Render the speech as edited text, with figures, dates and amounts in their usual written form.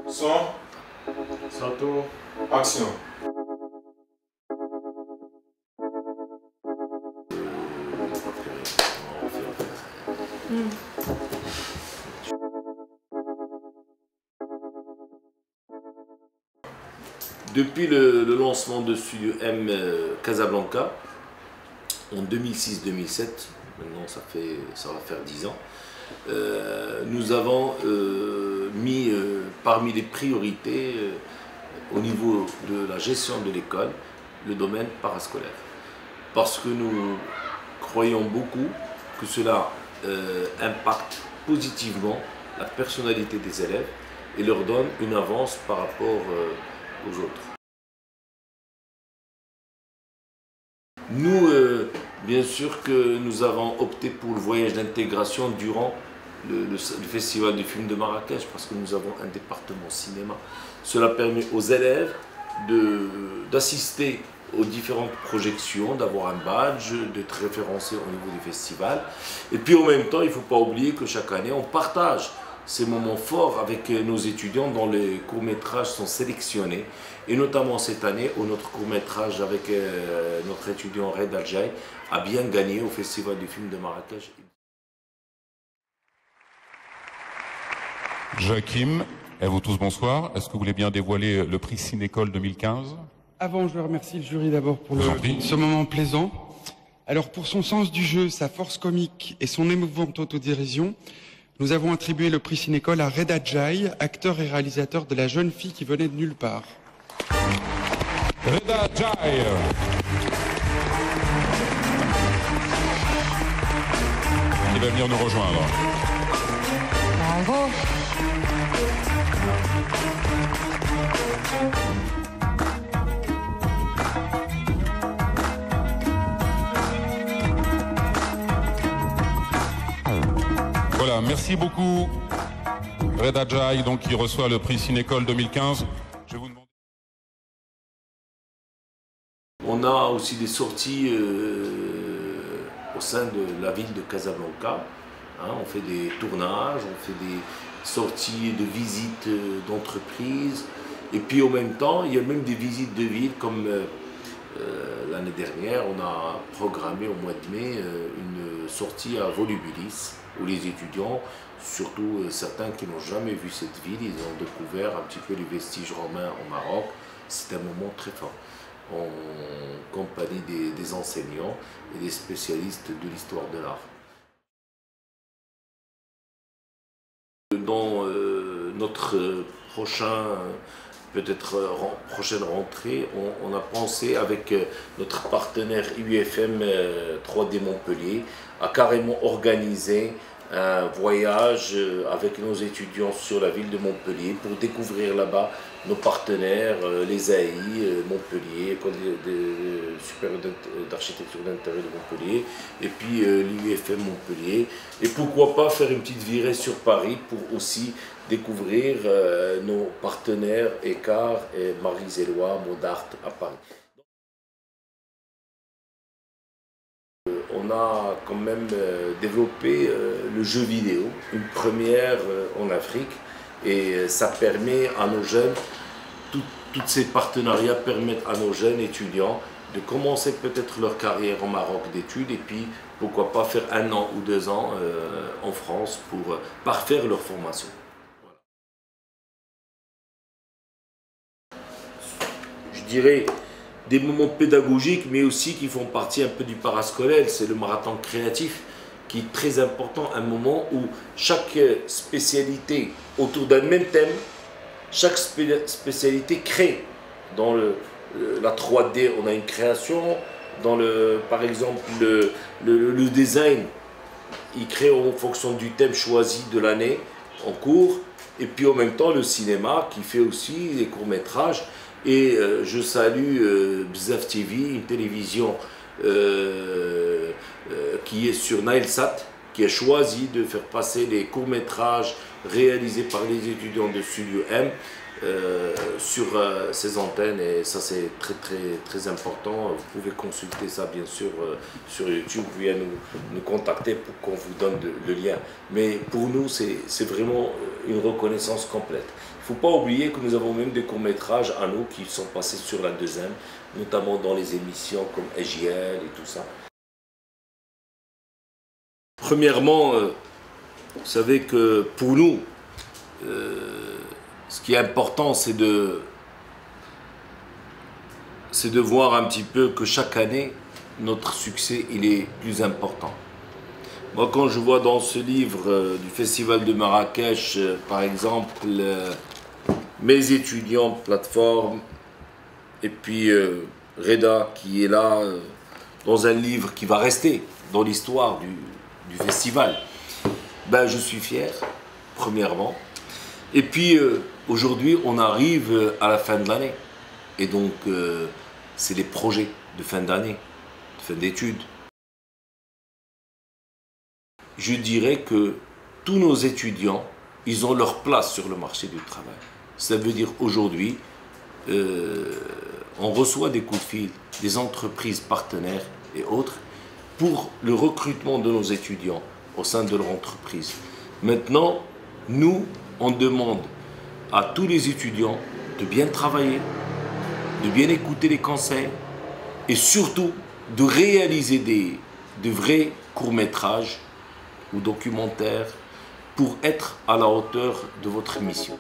Son, Sato. action. Depuis le lancement de Studio M Casablanca, en 2006-2007, maintenant ça va faire 10 ans, nous avons mis parmi les priorités au niveau de la gestion de l'école, le domaine parascolaire. Parce que nous croyons beaucoup que cela impacte positivement la personnalité des élèves et leur donne une avance par rapport aux autres. Nous, bien sûr que nous avons opté pour le voyage d'intégration durant le festival du film de Marrakech parce que nous avons un département cinéma. Cela permet aux élèves d'assister aux différentes projections, d'avoir un badge, d'être référencé au niveau du festival. Et puis en même temps, il ne faut pas oublier que chaque année, on partage ces moments forts avec nos étudiants dont les courts-métrages sont sélectionnés. Et notamment cette année, où notre court-métrage avec notre étudiant Reda Djaï a bien gagné au Festival du film de Marrakech. Joachim, et vous tous bonsoir. Est-ce que vous voulez bien dévoiler le prix Cinécole 2015? Avant, je remercie le jury d'abord pour ce moment plaisant. Alors, pour son sens du jeu, sa force comique et son émouvante autodérision, nous avons attribué le prix Cinécole à Reda Djaï, acteur et réalisateur de La jeune fille qui venait de nulle part. Reda Djaï. Qui va venir nous rejoindre. Bravo. Voilà, merci beaucoup Reda Djaï, donc qui reçoit le prix Cinécole 2015. Je vais vous demander... On a aussi des sorties au sein de la ville de Casablanca. On fait des tournages, on fait des sorties de visites d'entreprises. Et puis en même temps, il y a même des visites de ville comme l'année dernière, on a programmé au mois de mai une sortie à Volubilis où les étudiants, surtout certains qui n'ont jamais vu cette ville, ils ont découvert un petit peu les vestiges romains au Maroc. C'était un moment très fort, en compagnie des enseignants et des spécialistes de l'histoire de l'art. Dans notre prochaine rentrée, on a pensé avec notre partenaire UFM 3D Montpellier à carrément organiser un voyage avec nos étudiants sur la ville de Montpellier pour découvrir là-bas nos partenaires, les AI Montpellier, École supérieure d'architecture d'intérieur de Montpellier, et puis l'UFM Montpellier. Et pourquoi pas faire une petite virée sur Paris pour aussi découvrir nos partenaires Écart et Marie-Zélois, Modart à Paris. On a quand même développé le jeu vidéo, une première en Afrique, et ça permet à nos jeunes, tous ces partenariats permettent à nos jeunes étudiants de commencer peut-être leur carrière au Maroc d'études et puis pourquoi pas faire 1 an ou 2 ans en France pour parfaire leur formation. Je dirais des moments pédagogiques, mais aussi qui font partie un peu du parascolaire. C'est le marathon créatif qui est très important, un moment où chaque spécialité autour d'un même thème, chaque spécialité crée. Dans la 3D, on a une création. Dans par exemple le design, il crée en fonction du thème choisi de l'année en cours. Et puis en même temps, le cinéma qui fait aussi des courts-métrages. Et je salue Bzaf TV, une télévision qui est sur Nilesat, qui a choisi de faire passer les courts-métrages réalisés par les étudiants de Studio M sur ces antennes, et ça c'est très important. Vous pouvez consulter ça bien sûr sur YouTube, vous pouvez nous contacter pour qu'on vous donne le lien. Mais pour nous c'est vraiment une reconnaissance complète. Il ne faut pas oublier que nous avons même des courts-métrages à nous qui sont passés sur la 2M, notamment dans les émissions comme AJL et tout ça. Premièrement, vous savez que pour nous, ce qui est important, c'est de voir un petit peu que chaque année, notre succès, il est plus important. Moi, quand je vois dans ce livre du Festival de Marrakech, par exemple, mes étudiants plateforme, et puis Reda qui est là, dans un livre qui va rester dans l'histoire du festival, ben, je suis fier, premièrement. Et puis, aujourd'hui, on arrive à la fin de l'année. Et donc, c'est les projets de fin d'année, de fin d'études. Je dirais que tous nos étudiants, ils ont leur place sur le marché du travail. Ça veut dire aujourd'hui, on reçoit des coups de fil des entreprises partenaires et autres pour le recrutement de nos étudiants au sein de leur entreprise. Maintenant, nous, on demande à tous les étudiants de bien travailler, de bien écouter les conseils et surtout de réaliser de vrais courts-métrages ou documentaires pour être à la hauteur de votre mission.